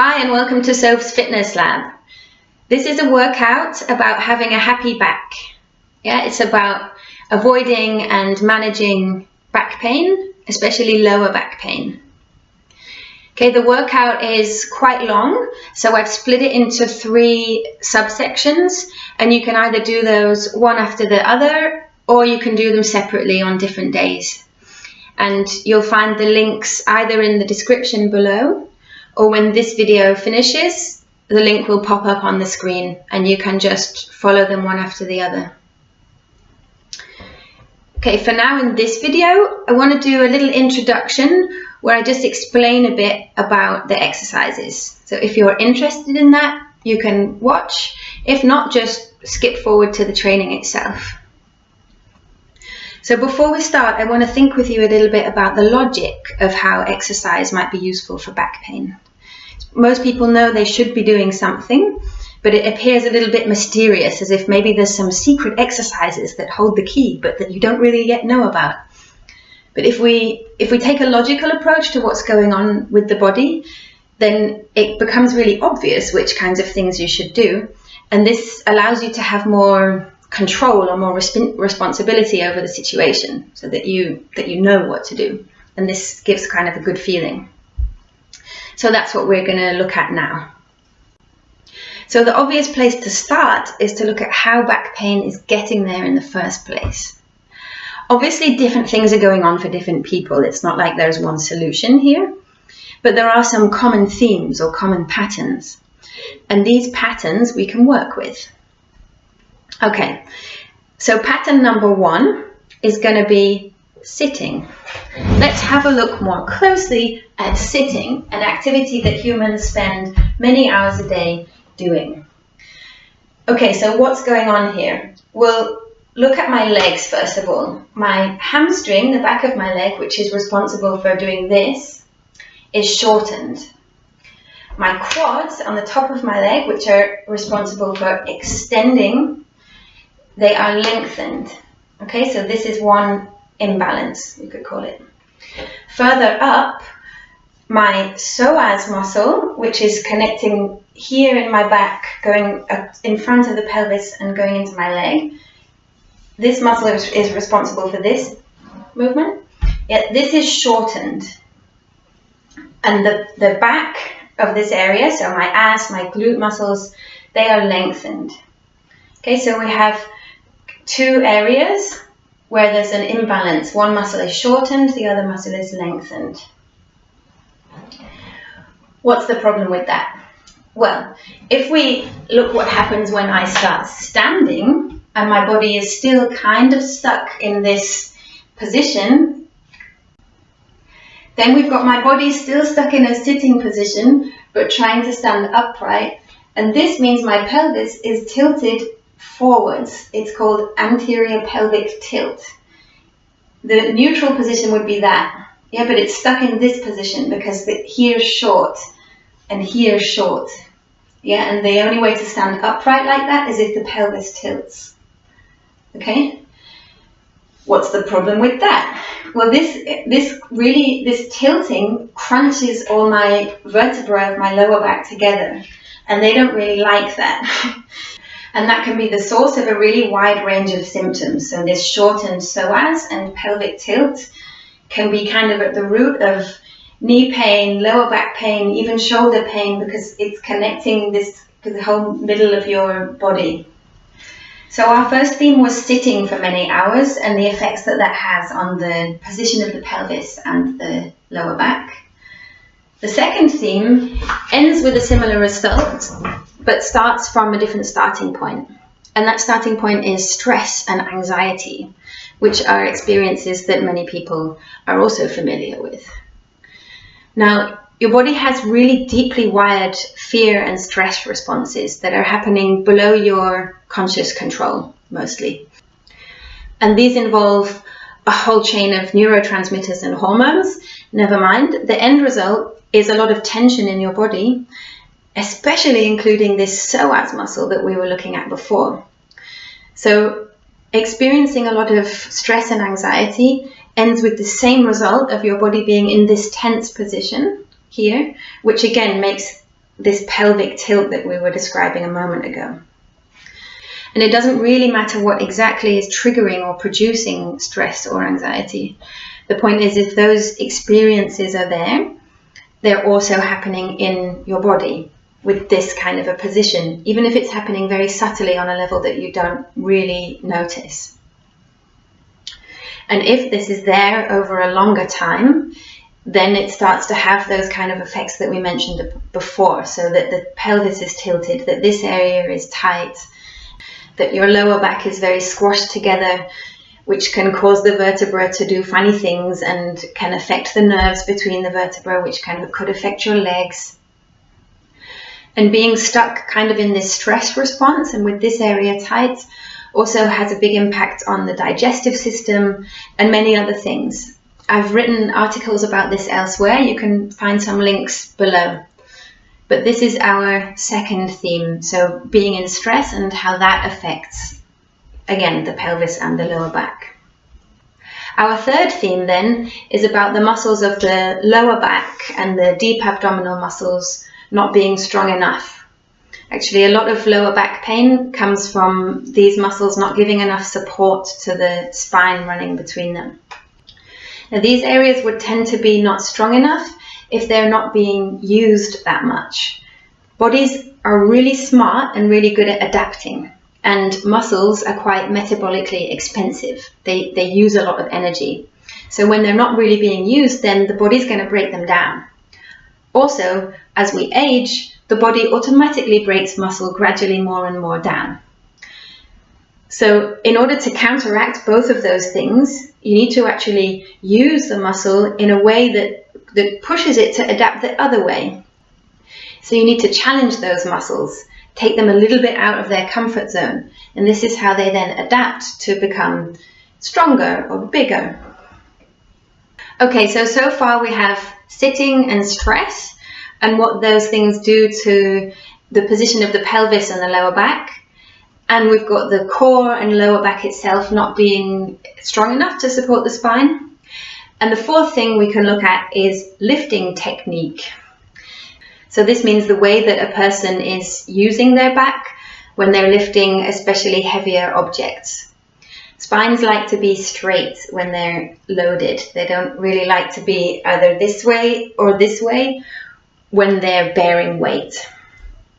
Hi and welcome to Soph's Fitness Lab. This is a workout about having a happy back. Yeah, it's about avoiding and managing back pain, especially lower back pain. Okay, the workout is quite long, so I've split it into 3 subsections, and you can either do those one after the other, or you can do them separately on different days. And you'll find the links either in the description below, or when this video finishes, the link will pop up on the screen and you can just follow them one after the other. Okay, for now in this video, I want to do a little introduction where I just explain a bit about the exercises. So if you're interested in that, you can watch. If not, just skip forward to the training itself. So before we start, I want to think with you a little bit about the logic of how exercise might be useful for back pain. Most people know they should be doing something, but it appears a little bit mysterious, as if maybe there's some secret exercises that hold the key, but that you don't really yet know about. But if we take a logical approach to what's going on with the body, then it becomes really obvious which kinds of things you should do. And this allows you to have more control or more responsibility over the situation, so that you know what to do. And this gives kind of a good feeling. So that's what we're going to look at now. So the obvious place to start is to look at how back pain is getting there in the first place. Obviously, different things are going on for different people. It's not like there's one solution here, but there are some common themes or common patterns. And these patterns we can work with. Okay, so pattern number 1 is going to be sitting. Let's have a look more closely at sitting, an activity that humans spend many hours a day doing. Okay, so what's going on here? Well, look at my legs first of all. My hamstring, the back of my leg, which is responsible for doing this, is shortened. My quads on the top of my leg, which are responsible for extending, they are lengthened. Okay, so this is one imbalance, you could call it. Further up, my psoas muscle, which is connecting here in my back, going in front of the pelvis and going into my leg. This muscle is responsible for this movement. Yeah, this is shortened. And the back of this area, so my ass, my glute muscles, they are lengthened. Okay, so we have 2 areas where there's an imbalance. One muscle is shortened, the other muscle is lengthened. What's the problem with that? Well, if we look what happens when I start standing and my body is still kind of stuck in this position, then we've got my body still stuck in a sitting position but trying to stand upright, and this means my pelvis is tilted forwards. It's called anterior pelvic tilt. The neutral position would be that. Yeah, but it's stuck in this position because here's short and here's short. Yeah, and the only way to stand upright like that is if the pelvis tilts. Okay? What's the problem with that? Well, this tilting crunches all my vertebrae of my lower back together, and they don't really like that. And that can be the source of a really wide range of symptoms. So this shortened psoas and pelvic tilt can be kind of at the root of knee pain, lower back pain, even shoulder pain, because it's connecting this to the whole middle of your body. So our first theme was sitting for many hours and the effects that that has on the position of the pelvis and the lower back. The second theme ends with a similar result, but starts from a different starting point. And that starting point is stress and anxiety, which are experiences that many people are also familiar with. Now, your body has really deeply wired fear and stress responses that are happening below your conscious control, mostly. And these involve a whole chain of neurotransmitters and hormones. Never mind, the end result is a lot of tension in your body, especially including this psoas muscle that we were looking at before. So experiencing a lot of stress and anxiety ends with the same result of your body being in this tense position here, which again makes this pelvic tilt that we were describing a moment ago. And it doesn't really matter what exactly is triggering or producing stress or anxiety. The point is, if those experiences are there, they're also happening in your body with this kind of a position, even if it's happening very subtly on a level that you don't really notice. And if this is there over a longer time, then it starts to have those kind of effects that we mentioned before, so that the pelvis is tilted, that this area is tight, that your lower back is very squashed together, which can cause the vertebra to do funny things and can affect the nerves between the vertebra, which kind of could affect your legs. And being stuck kind of in this stress response and with this area tight also has a big impact on the digestive system and many other things. I've written articles about this elsewhere. You can find some links below. But this is our second theme, so being in stress and how that affects, again, the pelvis and the lower back. Our third theme then is about the muscles of the lower back and the deep abdominal muscles not being strong enough. Actually, a lot of lower back pain comes from these muscles not giving enough support to the spine running between them. Now, these areas would tend to be not strong enough if they're not being used that much. Bodies are really smart and really good at adapting, and muscles are quite metabolically expensive. They use a lot of energy. So when they're not really being used, then the body's going to break them down. Also, as we age, the body automatically breaks muscle gradually more and more down. So in order to counteract both of those things, you need to actually use the muscle in a way that pushes it to adapt the other way. So you need to challenge those muscles, take them a little bit out of their comfort zone, and this is how they then adapt to become stronger or bigger. Okay, so far we have sitting and stress and what those things do to the position of the pelvis and the lower back. And we've got the core and lower back itself not being strong enough to support the spine. And the fourth thing we can look at is lifting technique. So this means the way that a person is using their back when they're lifting especially heavier objects. Spines like to be straight when they're loaded. They don't really like to be either this way or this way when they're bearing weight.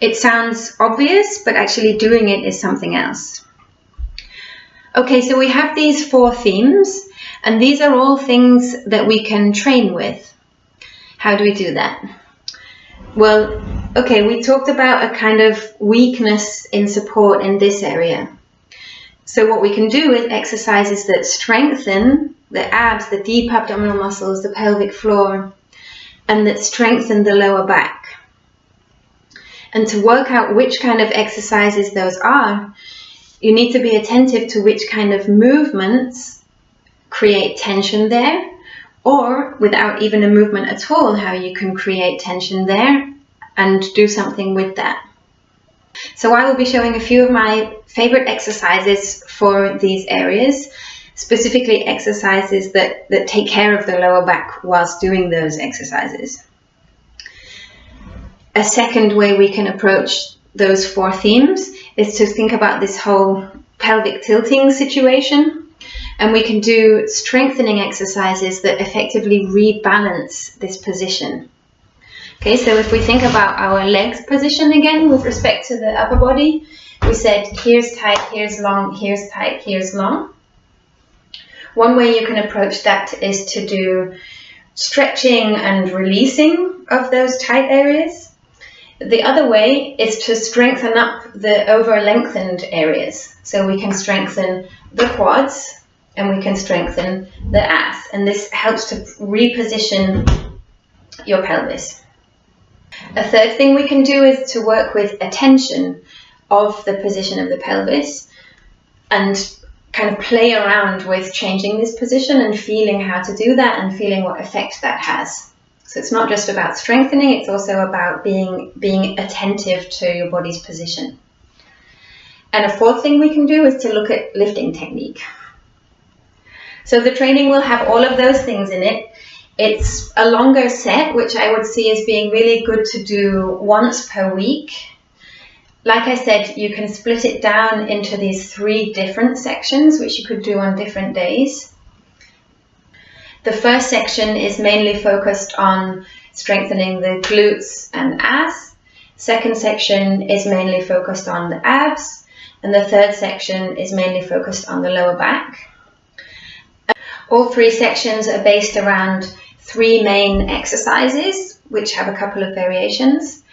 It sounds obvious, but actually doing it is something else. Okay, so we have these four themes, and these are all things that we can train with. How do we do that? Well, okay, we talked about a kind of weakness in support in this area. So what we can do is exercises that strengthen the abs, the deep abdominal muscles, the pelvic floor, and that strengthen the lower back. And to work out which kind of exercises those are, you need to be attentive to which kind of movements create tension there, or without even a movement at all, how you can create tension there and do something with that. So I will be showing a few of my favorite exercises for these areas, specifically exercises that take care of the lower back whilst doing those exercises. A second way we can approach those four themes is to think about this whole pelvic tilting situation, and we can do strengthening exercises that effectively rebalance this position. Okay, so if we think about our legs position again with respect to the upper body, we said here's tight, here's long, here's tight, here's long. One way you can approach that is to do stretching and releasing of those tight areas. The other way is to strengthen up the over-lengthened areas. So we can strengthen the quads and we can strengthen the ass. And this helps to reposition your pelvis. A third thing we can do is to work with attention of the position of the pelvis and kind of play around with changing this position and feeling how to do that and feeling what effect that has. So it's not just about strengthening, it's also about being attentive to your body's position. And a fourth thing we can do is to look at lifting technique. So the training will have all of those things in it. It's a longer set, which I would see as being really good to do once per week. Like I said, you can split it down into these 3 different sections, which you could do on different days. The first section is mainly focused on strengthening the glutes and abs. Second section is mainly focused on the abs. And the third section is mainly focused on the lower back. All 3 sections are based around 3 main exercises, which have a couple of variations,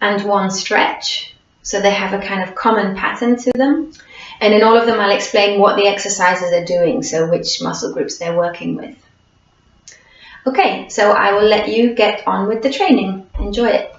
and 1 stretch. So they have a kind of common pattern to them. And in all of them, I'll explain what the exercises are doing, so which muscle groups they're working with. Okay, so I will let you get on with the training. Enjoy it.